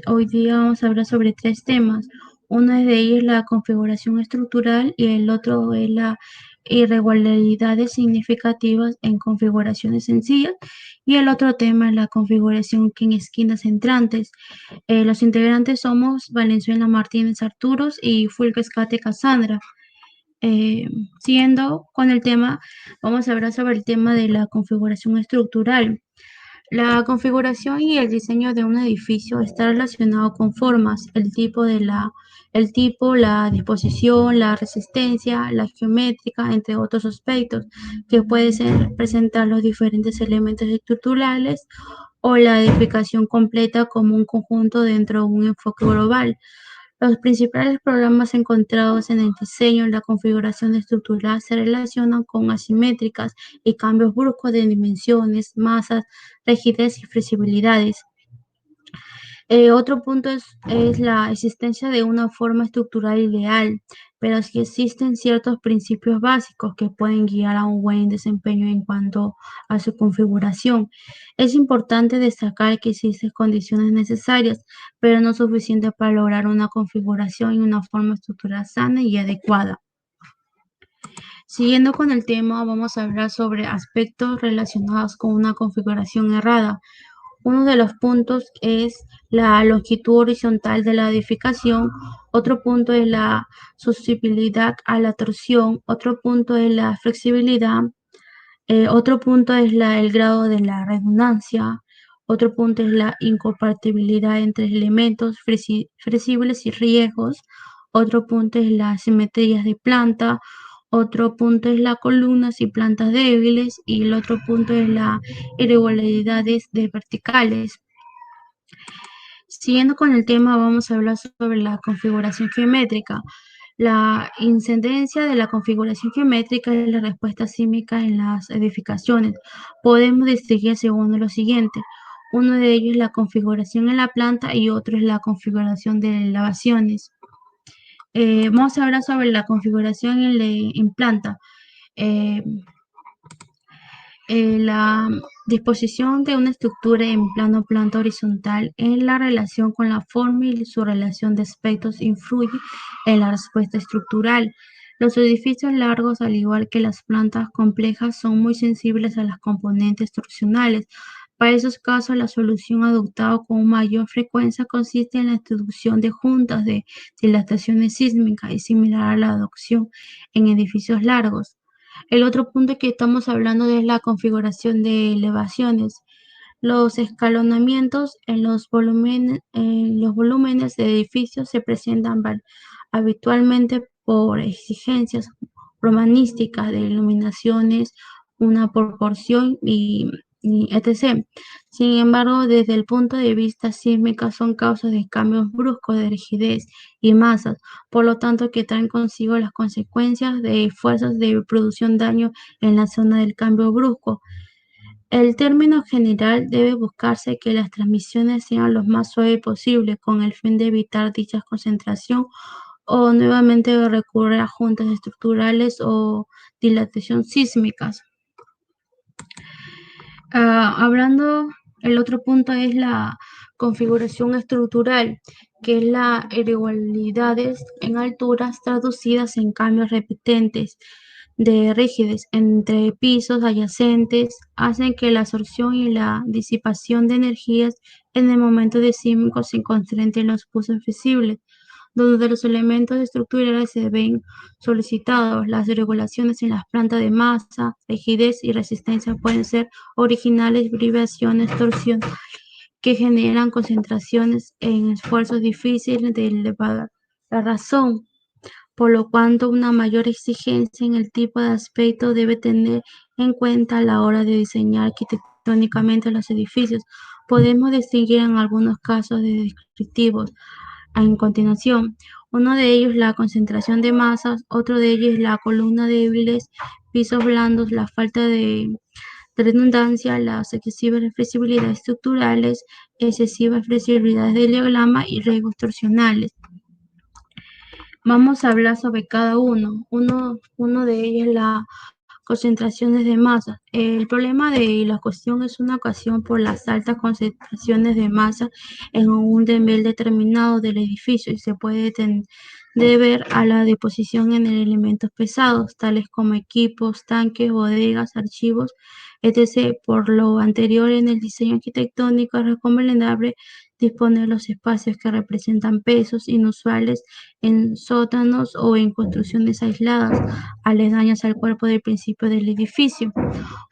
Hoy día vamos a hablar sobre tres temas. Uno de ellos es la configuración estructural y el otro es la irregularidades significativas en configuraciones sencillas y el otro tema es la configuración en esquinas entrantes. Los integrantes somos Valenzuela Martínez Arturos y Fulques Cate Cassandra. Eh, Siguiendo con el tema, vamos a hablar sobre el tema de la configuración estructural. La configuración y el diseño de un edificio está relacionado con formas, el tipo, la disposición, la resistencia, la geométrica, entre otros aspectos, que pueden presentar los diferentes elementos estructurales o la edificación completa como un conjunto dentro de un enfoque global. Los principales problemas encontrados en el diseño y la configuración estructural se relacionan con asimétricas y cambios bruscos de dimensiones, masas, rigidez y flexibilidades. Otro punto es la existencia de una forma estructural ideal, pero sí existen ciertos principios básicos que pueden guiar a un buen desempeño en cuanto a su configuración. Es importante destacar que existen condiciones necesarias, pero no suficientes para lograr una configuración y una forma estructural sana y adecuada. Siguiendo con el tema, vamos a hablar sobre aspectos relacionados con una configuración errada. Uno de los puntos es la longitud horizontal de la edificación, otro punto es la susceptibilidad a la torsión, otro punto es la flexibilidad, otro punto es el grado de la redundancia, otro punto es la incompatibilidad entre elementos flexibles y riesgos, otro punto es las simetrías de planta, otro punto es las columnas y plantas débiles y el otro punto es las irregularidades de verticales. Siguiendo con el tema, vamos a hablar sobre la configuración geométrica. La incidencia de la configuración geométrica es la respuesta sísmica en las edificaciones. Podemos distinguir según lo siguiente. Uno de ellos es la configuración en la planta y otro es la configuración de elevaciones. Vamos a hablar sobre la configuración en planta. Eh, la disposición de una estructura en plano planta horizontal en la relación con la forma y su relación de aspectos influye en la respuesta estructural. Los edificios largos, al igual que las plantas complejas, son muy sensibles a las componentes torsionales. Para esos casos, la solución adoptada con mayor frecuencia consiste en la introducción de juntas de dilataciones sísmicas y similar a la adopción en edificios largos. El otro punto que estamos hablando es la configuración de elevaciones. Los escalonamientos en los volúmenes de edificios se presentan habitualmente por exigencias romanísticas de iluminaciones, una proporción y etc. Sin embargo, desde el punto de vista sísmico son causas de cambios bruscos de rigidez y masas, por lo tanto que traen consigo las consecuencias de fuerzas de producción daño en la zona del cambio brusco. El término general debe buscarse que las transmisiones sean lo más suaves posible con el fin de evitar dicha concentración o nuevamente recurrir a juntas estructurales o dilatación sísmicas. Hablando, el otro punto es la configuración estructural, que es las irregularidades en alturas traducidas en cambios repetentes de rigidez entre pisos adyacentes, hacen que la absorción y la disipación de energías en el momento de sísmico se concentren en los puntos visibles donde los elementos estructurales se ven solicitados. Las regulaciones en las plantas de masa, rigidez y resistencia pueden ser originales, vibraciones, torsión, que generan concentraciones en esfuerzos difíciles de elevar la razón, por lo cual una mayor exigencia en el tipo de aspecto debe tener en cuenta a la hora de diseñar arquitectónicamente los edificios. Podemos distinguir en algunos casos de descriptivos en continuación. Uno de ellos la concentración de masas, otro de ellos la columna débiles, pisos blandos, la falta de redundancia, las excesivas flexibilidades estructurales, excesivas flexibilidades del diagrama y riesgos torsionales. Vamos a hablar sobre cada uno. Uno de ellos es la concentraciones de masa. El problema de la cuestión es una ocasión por las altas concentraciones de masa en un nivel determinado del edificio y se puede deber a la deposición en elementos pesados, tales como equipos, tanques, bodegas, archivos, etc. Por lo anterior, en el diseño arquitectónico es recomendable disponer los espacios que representan pesos inusuales en sótanos o en construcciones aisladas, aledañas al cuerpo del principio del edificio.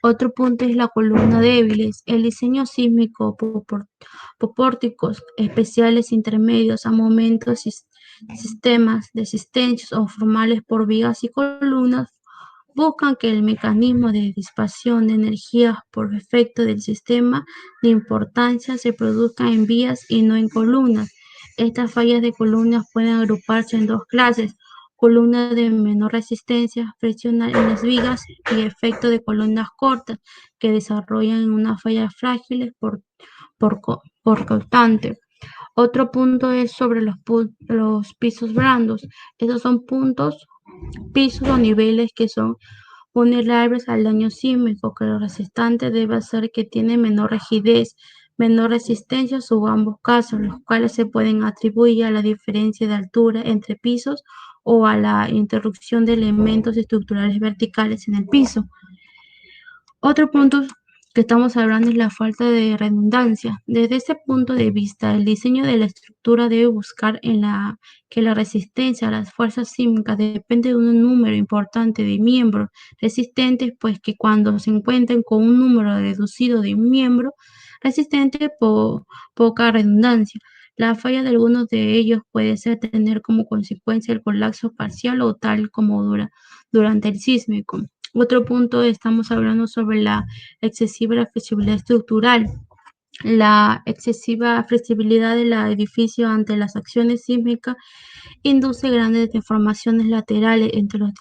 Otro punto es la columna débiles. El diseño sísmico por pórticos especiales intermedios a momentos sistemas de existencias o formales por vigas y columnas buscan que el mecanismo de disipación de energía por efecto del sistema de importancia se produzca en vías y no en columnas. Estas fallas de columnas pueden agruparse en dos clases: columnas de menor resistencia friccional en las vigas y efecto de columnas cortas que desarrollan una falla frágiles por constante. Otro punto es sobre los pisos blandos. Estos son pisos o niveles que son vulnerables al daño sísmico, que lo resistente debe ser que tiene menor rigidez, menor resistencia o ambos casos, los cuales se pueden atribuir a la diferencia de altura entre pisos o a la interrupción de elementos estructurales verticales en el piso. Otro punto que estamos hablando es la falta de redundancia. Desde ese punto de vista, el diseño de la estructura debe buscar que la resistencia a las fuerzas sísmicas depende de un número importante de miembros resistentes, pues que cuando se encuentren con un número reducido de miembros resistentes, poca redundancia. La falla de algunos de ellos puede ser tener como consecuencia el colapso parcial o tal como durante el sísmico. Otro punto, estamos hablando sobre la excesiva flexibilidad estructural. La excesiva flexibilidad del edificio ante las acciones sísmicas induce grandes deformaciones laterales entre los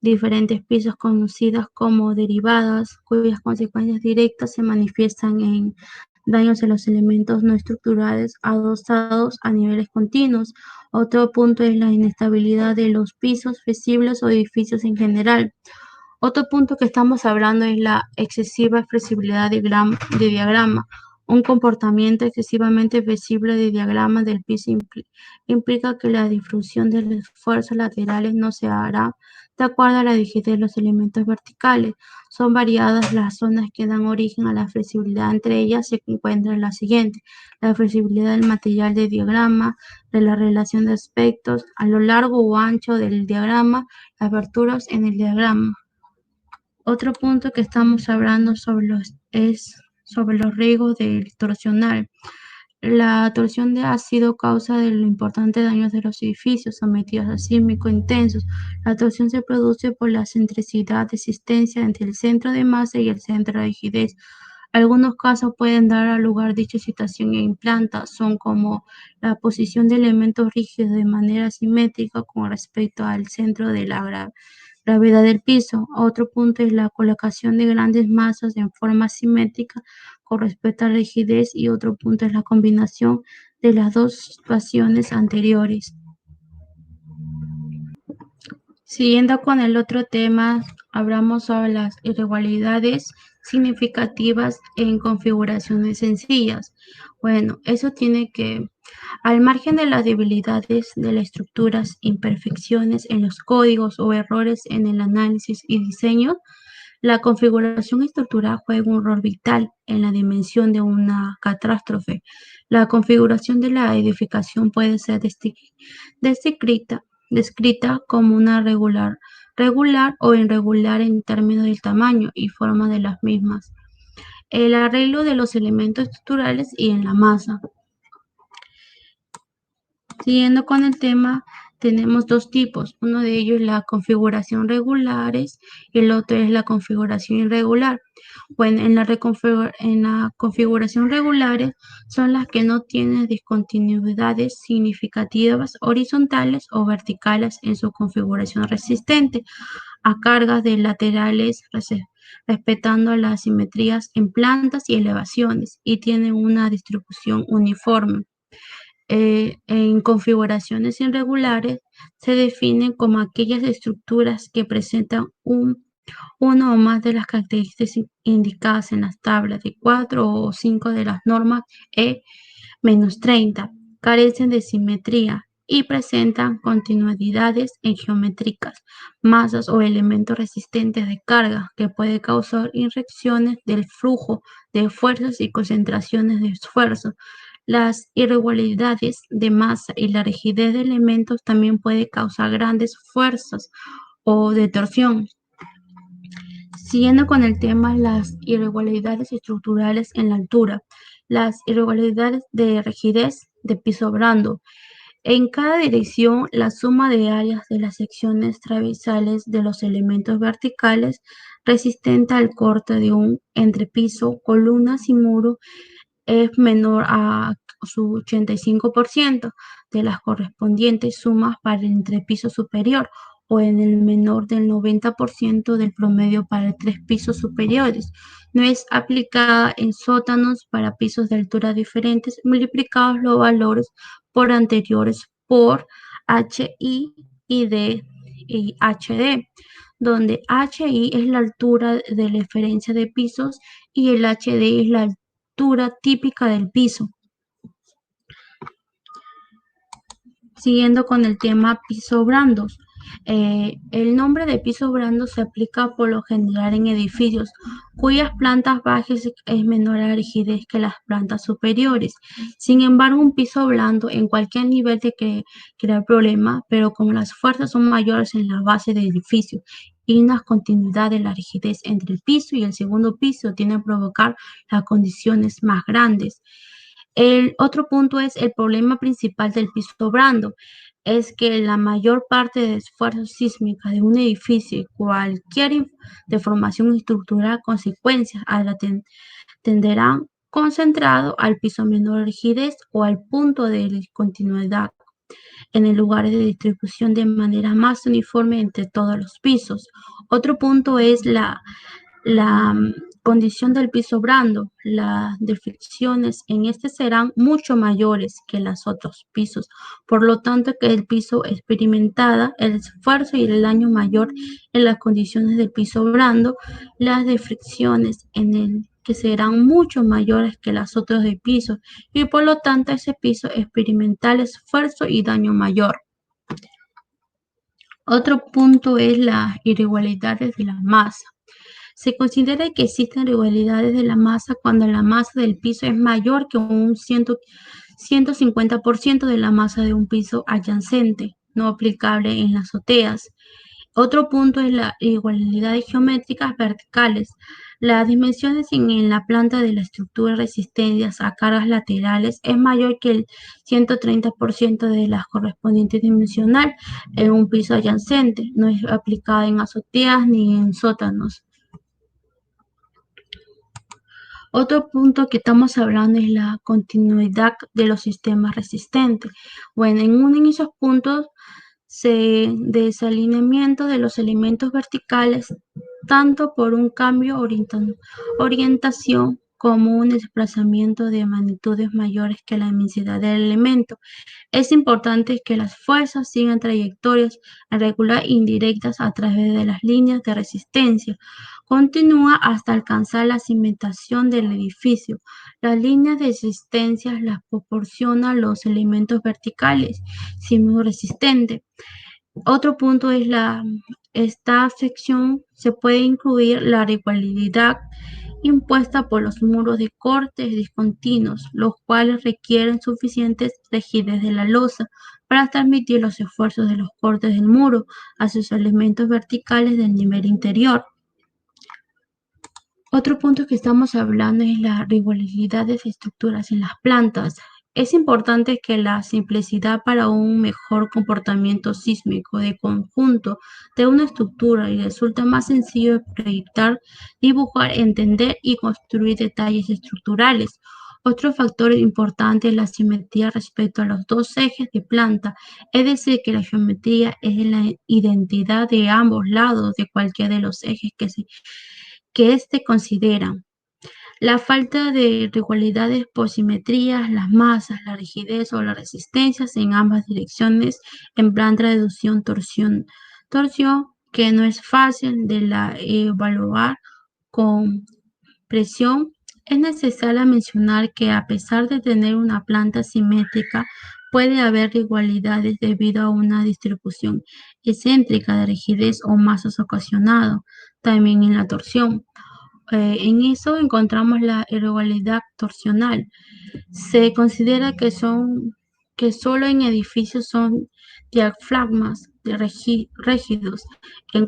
diferentes pisos conocidas como derivadas, cuyas consecuencias directas se manifiestan en daños en los elementos no estructurales adosados a niveles continuos. Otro punto es la inestabilidad de los pisos flexibles o edificios en general. Otro punto que estamos hablando es la excesiva flexibilidad de diagrama. Un comportamiento excesivamente flexible de diagrama del piso implica que la difusión de los esfuerzos laterales no se hará de acuerdo a la rigidez de los elementos verticales. Son variadas las zonas que dan origen a la flexibilidad. Entre ellas se encuentran las siguientes: la flexibilidad del material de diagrama, de la relación de aspectos a lo largo o ancho del diagrama, las aberturas en el diagrama. Otro punto que estamos hablando es sobre los riesgos del torsional. La torsión ha sido causa de los importantes daños de los edificios sometidos a sísmicos intensos. La torsión se produce por la excentricidad de existencia entre el centro de masa y el centro de rigidez. Algunos casos pueden dar a lugar dicha situación en planta, son como la posición de elementos rígidos de manera simétrica con respecto al centro de la gravedad del piso. Otro punto es la colocación de grandes masas en forma simétrica con respecto a la rigidez, y otro punto es la combinación de las dos situaciones anteriores. Siguiendo con el otro tema, hablamos sobre las irregularidades significativas en configuraciones sencillas. Bueno, eso tiene que, al margen de las debilidades de las estructuras, imperfecciones en los códigos o errores en el análisis y diseño, la configuración estructural juega un rol vital en la dimensión de una catástrofe. La configuración de la edificación puede ser descrita como una regular o irregular en términos del tamaño y forma de las mismas, el arreglo de los elementos estructurales y en la masa. Siguiendo con el tema, tenemos dos tipos. Uno de ellos es la configuración regulares y el otro es la configuración irregular. Bueno, en la configuración regulares son las que no tienen discontinuidades significativas horizontales o verticales en su configuración resistente a cargas de laterales, respetando las simetrías en plantas y elevaciones, y tienen una distribución uniforme. En configuraciones irregulares se definen como aquellas estructuras que presentan un Una o más de las características indicadas en las tablas de 4 o 5 de las normas E-30 carecen de simetría y presentan continuidades en geométricas, masas o elementos resistentes de carga que puede causar irrecciones del flujo de fuerzas y concentraciones de esfuerzo. Las irregularidades de masa y la rigidez de elementos también puede causar grandes fuerzas o de torsión. Siguiendo con el tema, las irregularidades estructurales en la altura. Las irregularidades de rigidez de piso blando. En cada dirección, la suma de áreas de las secciones transversales de los elementos verticales resistente al corte de un entrepiso, columnas y muro es menor a su 85% de las correspondientes sumas para el entrepiso superior o en el menor del 90% del promedio para tres pisos superiores. No es aplicada en sótanos para pisos de altura diferentes, multiplicados los valores por anteriores por HI y D y HD, donde HI es la altura de referencia de pisos y el HD es la altura típica del piso. Siguiendo con el tema piso brandos. El nombre de piso brando se aplica por lo general en edificios cuyas plantas bajas es menor a la rigidez que las plantas superiores. Sin embargo, un piso blando en cualquier nivel de crea problema, pero como las fuerzas son mayores en la base del edificio y una continuidad de la rigidez entre el piso y el segundo piso tiende a provocar las condiciones más grandes. El otro punto es el problema principal del piso blando, es que la mayor parte de esfuerzos sísmicos de un edificio y cualquier deformación estructural consecuencias a la tenderán concentrado al piso menor rigidez o al punto de continuidad en el lugar de distribución de manera más uniforme entre todos los pisos. Otro punto es la condición del piso blando. Las deflexiones en este serán mucho mayores que los otros pisos, por lo tanto que el piso experimentada el esfuerzo y el daño mayor en las condiciones del piso blando, las deflexiones en el que serán mucho mayores que las otras de piso y por lo tanto ese piso experimentará esfuerzo y daño mayor. Otro punto es las irregularidades de la masa. Se considera que existen irregularidades de la masa cuando la masa del piso es mayor que un 150% de la masa de un piso adyacente, no aplicable en las azoteas. Otro punto es las irregularidades geométricas verticales. Las dimensiones en la planta de la estructura resistencias a cargas laterales es mayor que el 130% de la correspondiente dimensional en un piso adyacente. No es aplicada en azoteas ni en sótanos. Otro punto que estamos hablando es la continuidad de los sistemas resistentes. Bueno, en uno de esos puntos desalineamiento de los elementos verticales, tanto por un cambio orientación como un desplazamiento de magnitudes mayores que la densidad del elemento. Es importante que las fuerzas sigan trayectorias regular indirectas a través de las líneas de resistencia. Continúa hasta alcanzar la cimentación del edificio. Las líneas de resistencia las proporcionan los elementos verticales, resistente. Otro punto es esta sección se puede incluir la rivalidad impuesta por los muros de cortes discontinuos, los cuales requieren suficientes rigidez de la losa para transmitir los esfuerzos de los cortes del muro a sus elementos verticales del nivel interior. Otro punto que estamos hablando es la rivalidad de estructuras en las plantas. Es importante que la simplicidad para un mejor comportamiento sísmico de conjunto de una estructura y resulta más sencillo de proyectar, dibujar, entender y construir detalles estructurales. Otro factor importante es la simetría respecto a los dos ejes de planta, es decir, que la geometría es la identidad de ambos lados de cualquiera de los ejes que éste considera. La falta de rivalidades por simetrías, las masas, la rigidez o las resistencias en ambas direcciones en planta reducción torsión que no es fácil de evaluar con presión. Es necesario mencionar que a pesar de tener una planta simétrica, puede haber irregularidades debido a una distribución excéntrica de rigidez o masas ocasionado también en la torsión. En eso encontramos la irregularidad torsional. Se considera que solo en edificios son diafragmas rígidos en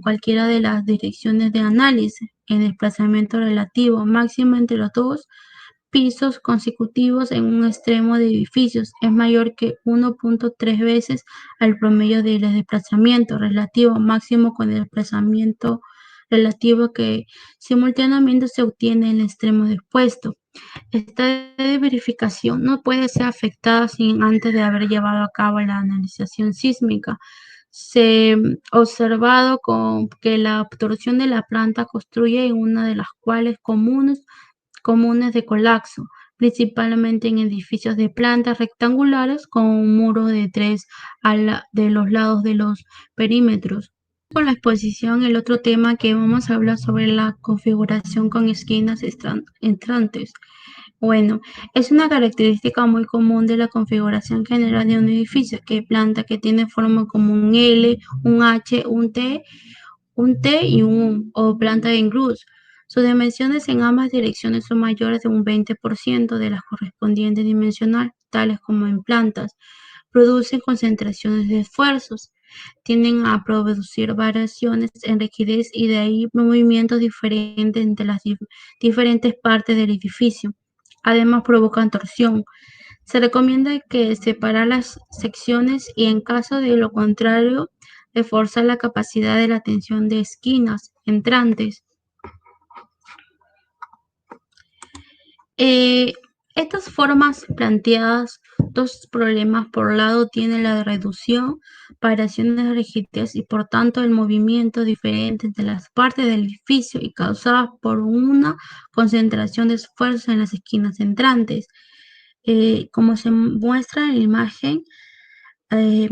cualquiera de las direcciones de análisis, en desplazamiento relativo máximo entre los dos pisos consecutivos en un extremo de edificios es mayor que 1.3 veces al promedio del desplazamiento relativo máximo con el desplazamiento relativo que simultáneamente se obtiene en el extremo dispuesto. Esta verificación no puede ser afectada sin antes de haber llevado a cabo la analización sísmica. Se ha observado que la torsión de la planta construye en una de las cuales comunes de colapso, principalmente en edificios de plantas rectangulares con un muro de 3 de los lados de los perímetros. Con la exposición, el otro tema que vamos a hablar sobre la configuración con esquinas entrantes. Bueno, es una característica muy común de la configuración general de un edificio, que planta que tiene forma como un L, un H, un T y un o planta en cruz. Sus dimensiones en ambas direcciones son mayores de un 20% de las correspondientes dimensional, tales como en plantas. Producen concentraciones de esfuerzos, tienden a producir variaciones en rigidez y de ahí movimientos diferentes entre las diferentes partes del edificio. Además provocan torsión. Se recomienda que separar las secciones y en caso de lo contrario, reforzar la capacidad de la tensión de esquinas entrantes. Eh, Estas formas planteadas, dos problemas. Por un lado, tiene la reducción, variaciones de rigidez y por tanto el movimiento diferente entre las partes del edificio y causadas por una concentración de esfuerzo en las esquinas entrantes. Como se muestra en la imagen, eh,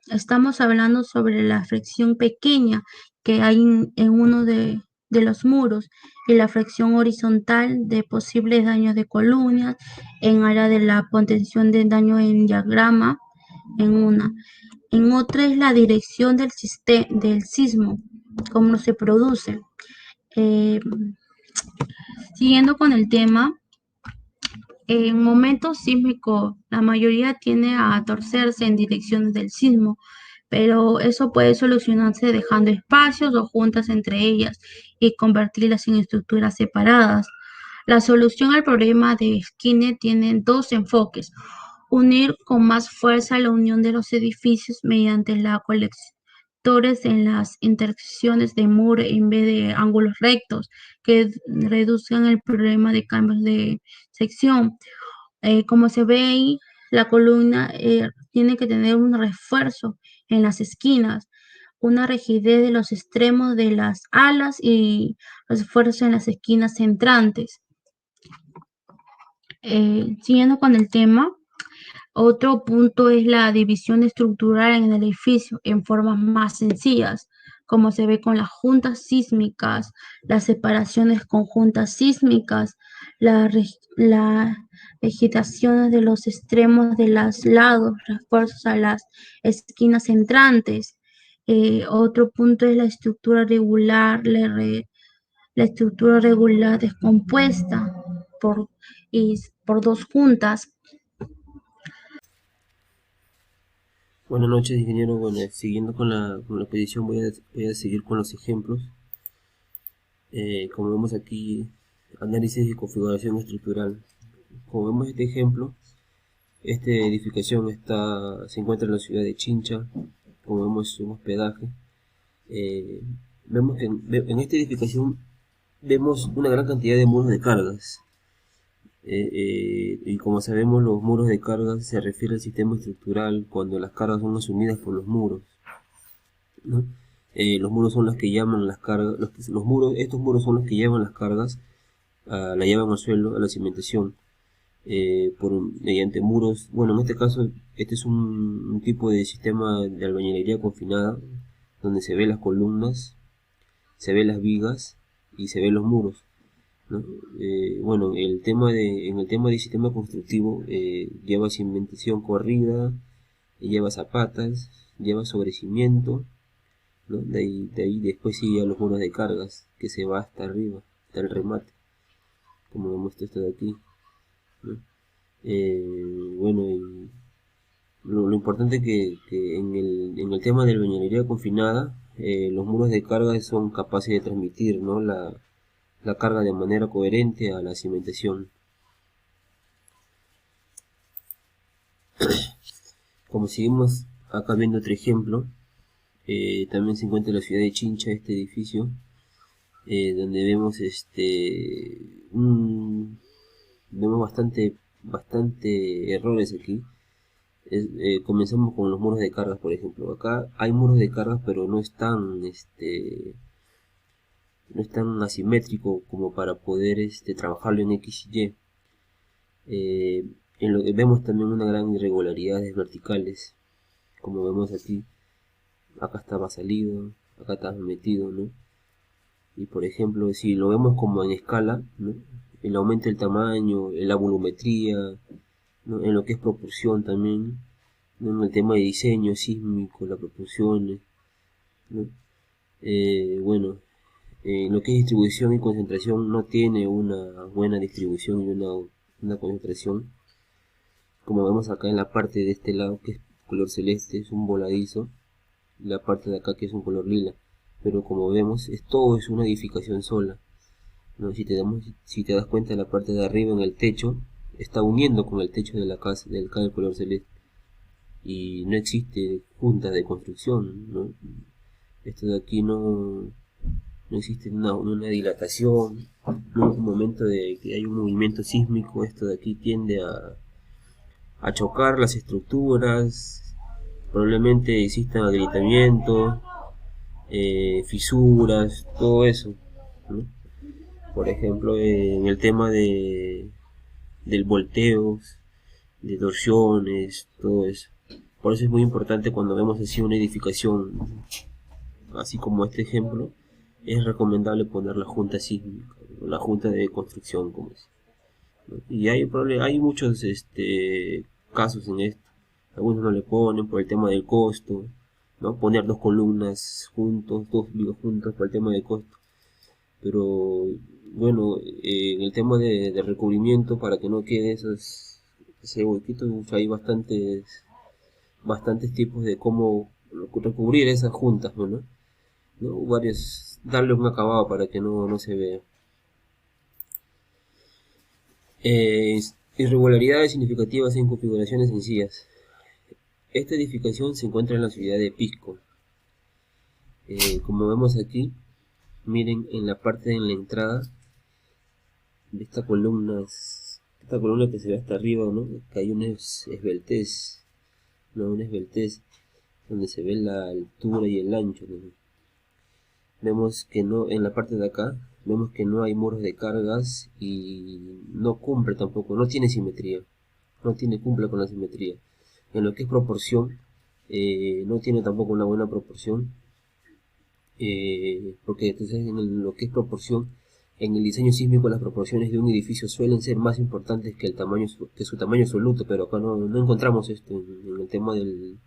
estamos hablando sobre la fricción pequeña que hay en uno de los muros y la fricción horizontal de posibles daños de columnas en área de la contención de daño en diagrama en una. En otra es la dirección del sismo, cómo se produce. Eh, Siguiendo con el tema, en momentos sísmicos, la mayoría tiende a torcerse en dirección del sismo, pero eso puede solucionarse dejando espacios o juntas entre ellas y convertirlas en estructuras separadas. La solución al problema de Skinner tiene dos enfoques: unir con más fuerza la unión de los edificios mediante la colectores en las intersecciones de muro en vez de ángulos rectos que reduzcan el problema de cambios de sección. Como se ve ahí, la columna tiene que tener un refuerzo en las esquinas, una rigidez de los extremos de las alas y refuerzo en las esquinas entrantes. Siguiendo con el tema, otro punto es la división estructural en el edificio en formas más sencillas, como se ve con las juntas sísmicas, las separaciones conjuntas sísmicas, la vegetación de los extremos de los lados, refuerzos a las esquinas entrantes. Otro punto es la estructura regular, la estructura regular descompuesta por, por dos juntas. Buenas noches, ingeniero. Bueno, siguiendo con la exposición voy a seguir con los ejemplos. Como vemos aquí, análisis y configuración estructural. Como vemos este ejemplo, esta edificación se encuentra en la ciudad de Chincha. Como vemos, es un hospedaje. Eh, Vemos que en esta edificación vemos una gran cantidad de muros de cargas. Y como sabemos, los muros de cargas se refiere al sistema estructural cuando las cargas son asumidas por los muros, ¿no? Los muros son los que llaman las cargas, estos muros son los que llevan las cargas, la llevan al suelo, a la cimentación, mediante muros. Bueno, en este caso, este es un tipo de sistema de albañilería confinada, donde se ve las columnas, se ve las vigas y se ven los muros, ¿no? Bueno, en el tema de sistema constructivo lleva cimentación corrida, lleva zapatas, lleva sobrecimiento, ¿no? De ahí después sigue a los muros de cargas, que se va hasta arriba, hasta el remate, como demuestra esto de aquí, ¿no? Bueno, y lo importante que en el tema de la albañilería confinada, los muros de carga son capaces de transmitir, ¿no? la carga de manera coherente a la cimentación. Como seguimos acá viendo otro ejemplo, también se encuentra en la ciudad de Chincha este edificio, donde vemos vemos bastante errores aquí. Comenzamos con los muros de cargas, por ejemplo. Acá hay muros de cargas, pero no es tan asimétrico como para poder trabajarlo en X y Y. En lo que vemos también una gran irregularidades verticales, como vemos aquí. Acá estaba salido, acá estaba metido, ¿no? Y por ejemplo, si lo vemos como en escala, ¿no? El aumento del tamaño, la volumetría, ¿no? En lo que es proporción también, ¿no? En el tema de diseño sísmico, las proporciones, ¿no? Bueno, en lo que es distribución y concentración no tiene una buena distribución y una concentración, como vemos acá en la parte de este lado que es color celeste, es un voladizo, y la parte de acá que es un color lila, pero como vemos todo es una edificación sola, ¿no? Si te das cuenta, la parte de arriba en el techo está uniendo con el techo de la casa del color celeste, y no existe junta de construcción, ¿no? Esto de aquí no existe una dilatación, ¿no? En un momento de que hay un movimiento sísmico, esto de aquí tiende a chocar las estructuras, probablemente existan agrietamientos, fisuras, todo eso, ¿no? Por ejemplo, en el tema del volteo, de torsiones, todo eso. Por eso es muy importante cuando vemos así una edificación, así como este ejemplo, es recomendable poner la junta sísmica, la junta de construcción, como es, ¿no? Y hay muchos casos en esto. Algunos no le ponen por el tema del costo, ¿no? Poner dos columnas juntos, dos vigas juntos por el tema del costo. Pero bueno, en el tema de recubrimiento, para que no quede ese huequito, hay bastantes tipos de cómo recubrir esas juntas, ¿no? Darle un acabado para que no se vea. Eh, Irregularidades significativas en configuraciones sencillas. Esta edificación se encuentra en la ciudad de Pisco. Como vemos aquí, miren en la parte de la entrada de esta columna que se ve hasta arriba, ¿no? Que hay una esbeltez, ¿no? Una esbeltez donde se ve la altura y el ancho, ¿no? Vemos que no, en la parte de acá, vemos que no hay muros de cargas y no cumple tampoco, no tiene simetría, cumple con la simetría. En lo que es proporción, no tiene tampoco una buena proporción, porque entonces en lo que es proporción, en el diseño sísmico las proporciones de un edificio suelen ser más importantes que su tamaño absoluto, pero acá no encontramos esto en el tema de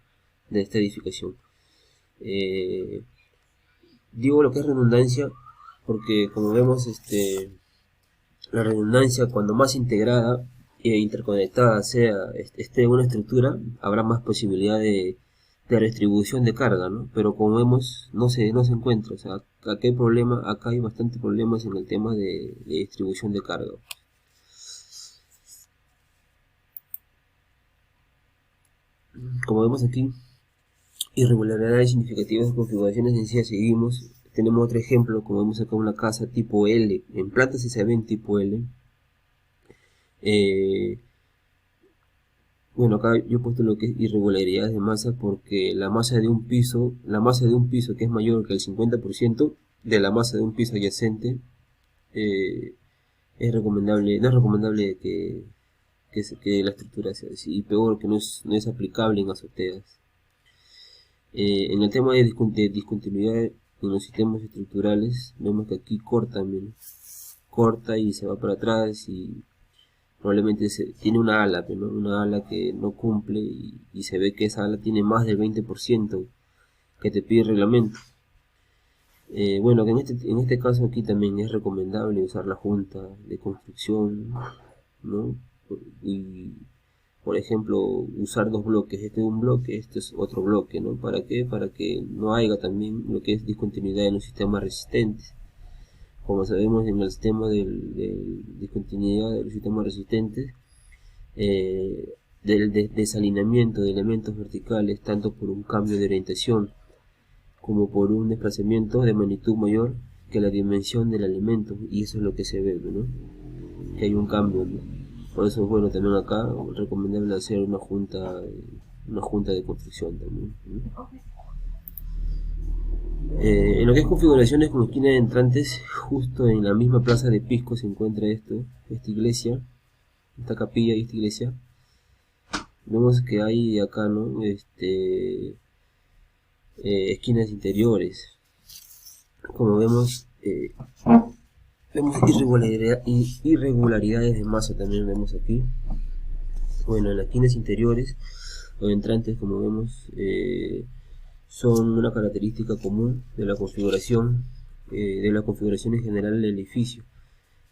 esta edificación. Digo lo que es redundancia porque, como vemos, la redundancia, cuando más integrada e interconectada esté una estructura, habrá más posibilidad de redistribución de carga, ¿no? Pero como vemos, no se encuentra. O sea, acá hay bastantes problemas en el tema de distribución de carga. Como vemos aquí, irregularidades significativas de configuraciones sencillas, seguimos. Tenemos otro ejemplo, como vemos acá, una casa tipo L. En planta sí se ve en tipo L. Bueno, acá yo he puesto lo que es irregularidades de masa porque la masa de un piso que es mayor que el 50% de la masa de un piso adyacente, no es recomendable que la estructura sea así, y peor que no es aplicable en azoteas. En el tema de discontinuidad en los sistemas estructurales, vemos que aquí corta y se va para atrás y probablemente tiene una ala, ¿no? Una ala que no cumple y se ve que esa ala tiene más del 20% que te pide el reglamento. Bueno, que en este caso aquí también es recomendable usar la junta de construcción, ¿no? Y, por ejemplo, usar dos bloques, este es un bloque, este es otro bloque, ¿no? ¿Para qué? Para que no haya también lo que es discontinuidad en los sistemas resistentes. Como sabemos, en el sistema de discontinuidad de los sistemas resistentes, del desalineamiento de elementos verticales, tanto por un cambio de orientación como por un desplazamiento de magnitud mayor que la dimensión del elemento, y eso es lo que se ve, ¿no? Que hay un cambio, ¿no? Por eso es bueno también acá recomendable hacer una junta de construcción también, ¿no? En lo que es configuraciones con esquinas entrantes, justo en la misma plaza de Pisco se encuentra esta iglesia, esta capilla y esta iglesia. Vemos que hay acá, ¿no? Esquinas interiores. Como vemos, vemos irregularidades de masa también vemos aquí. Bueno, en las esquinas interiores o entrantes, como vemos, son una característica común de la configuración en general del edificio,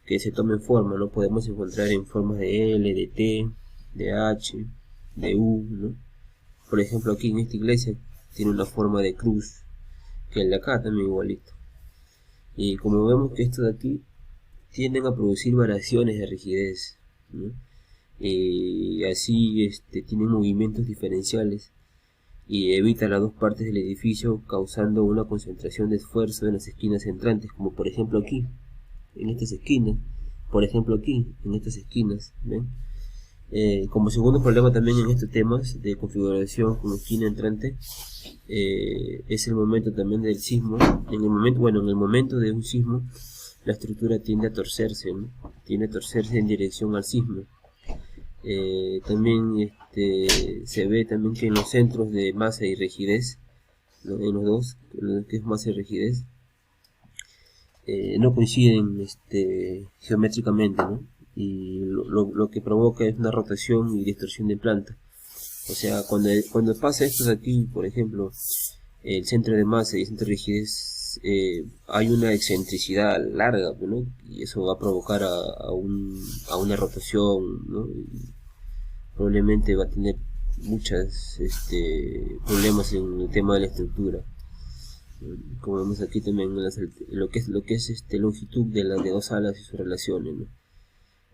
que se toma en forma, ¿no? Podemos encontrar en formas de L, de T, de H, de U, ¿no? Por ejemplo, aquí en esta iglesia tiene una forma de cruz, que el de acá también igualito. Y como vemos que estos de aquí tienden a producir variaciones de rigidez, ¿no? Y así tienen movimientos diferenciales y evita las dos partes del edificio, causando una concentración de esfuerzo en las esquinas entrantes, como por ejemplo aquí, en estas esquinas, por ejemplo aquí, en estas esquinas, ¿ven? Como segundo problema también en estos temas de configuración con esquina entrante, es el momento también del sismo. En el momento de un sismo, la estructura tiende a torcerse, ¿no? Tiende a torcerse en dirección al sismo. También se ve también que en los centros de masa y rigidez, ¿no? En los dos, que es masa y rigidez, no coinciden geométricamente, ¿no? Y lo que provoca es una rotación y distorsión de planta. O sea, cuando pasa esto de aquí, por ejemplo, el centro de masa y el centro de rigidez, hay una excentricidad larga, ¿no? Y eso va a provocar a una rotación, ¿no? Y probablemente va a tener muchos problemas en el tema de la estructura. Como vemos aquí también lo que es longitud de las de dos alas y sus relaciones, ¿no?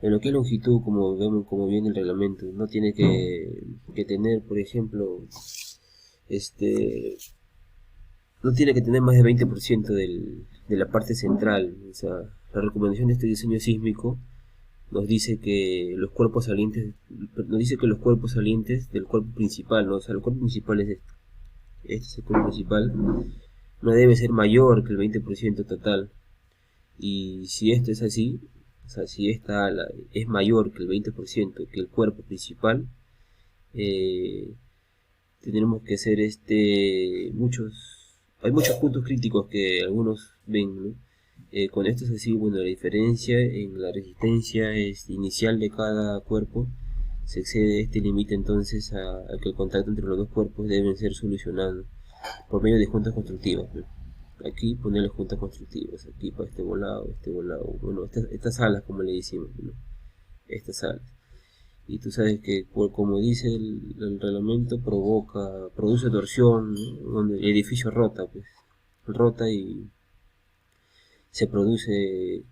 En lo que es longitud, como vemos, como viene el reglamento, no tiene que tener, por ejemplo, no tiene que tener más de 20% de la parte central. O sea, la recomendación de este diseño sísmico nos dice que los cuerpos salientes del cuerpo principal, ¿no? O sea, el cuerpo principal es este es el cuerpo principal, no debe ser mayor que el 20% total. Y si esto es así, o sea, si esta ala es mayor que el 20% que el cuerpo principal, tendremos que hacer hay muchos puntos críticos que algunos ven, ¿no? Con esto es así, bueno, la diferencia en la resistencia inicial de cada cuerpo se excede este límite, entonces a que el contacto entre los dos cuerpos deben ser solucionados por medio de juntas constructivas, ¿no? Aquí ponerle juntas constructivas, aquí para este volado, bueno, estas alas como le decimos, ¿no? Estas alas. Y tú sabes que, como dice el reglamento, produce torsión, ¿no? Donde el edificio rota, pues, rota y se produce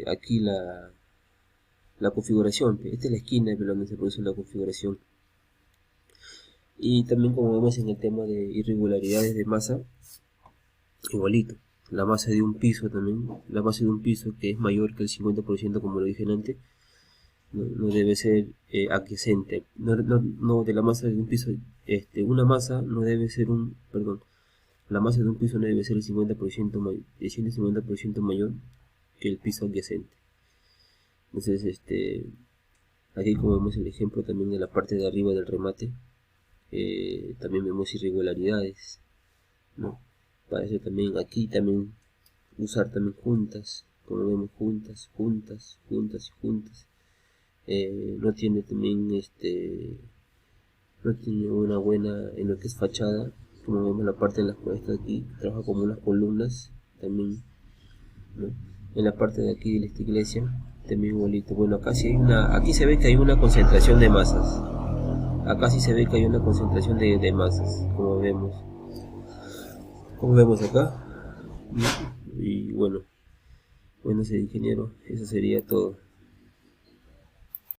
aquí la configuración, pues. Esta es la esquina donde se produce la configuración. Y también, como vemos en el tema de irregularidades de masa, igualito, la masa de un piso que es mayor que el 50%, como lo dije antes, no debe ser adyacente, no de la masa de un piso, una masa no debe ser la masa de un piso no debe ser el 50% mayor que el piso adyacente. Entonces, aquí como vemos el ejemplo también de la parte de arriba del remate, también vemos irregularidades, ¿no? Para eso también aquí también usar también juntas, como vemos juntas, juntas, juntas y juntas. No tiene también no tiene una buena en lo que es fachada, como vemos la parte de las puestas aquí, trabaja como unas columnas también, ¿no? En la parte de aquí de esta iglesia también igualito. Bueno, acá sí hay aquí se ve que hay una concentración de masas, acá sí se ve que hay una concentración de masas, como vemos acá. Y bueno, señor ingeniero, eso sería todo.